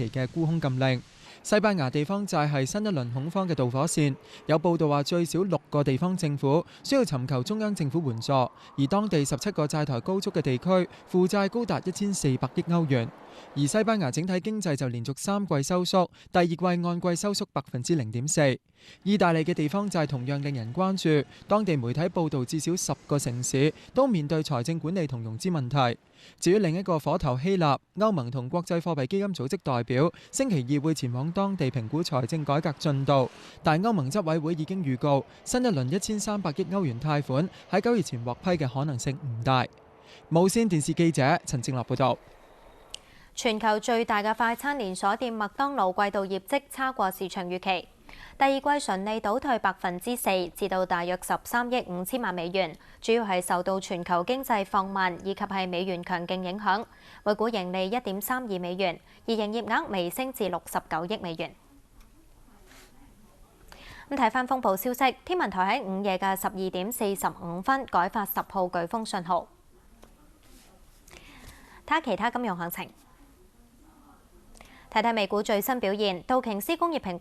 期嘅沽空禁令。西班牙地方債係新一輪恐慌嘅導火線，有報道話最少6個地方政府需要尋求中央政府援助，而當地17個債台高築嘅地區負債高達1400億歐元。而西班牙整體經濟就連續3季收縮，第二季按季收縮0.4%。意大利嘅地方債同樣令人關注，當地媒體報道至少10個城市都面對財政管理同融資問題。至於另一個火頭希臘，歐盟同國際貨幣基金組織代表星期2會前往當地評估財政改革進度，但歐盟執委會已經預告新一輪1300億歐元貸款喺9月前獲批嘅可能性唔大。無線電視記者陳正樂報道。全球最大嘅快餐連鎖店麥當勞季度業績差過市場預期，第二季純利倒退4%，至到大約13億5千萬美元，主要係受到全球經濟放慢以及係美元強勁影響。每股盈利1.32美元，而營業額微升至69億美元。咁睇返風暴消息，天文台喺午夜嘅12點45分改發10號颶風信號。睇下其他金融行情。睇睇美股最新表現，道瓊斯工業平均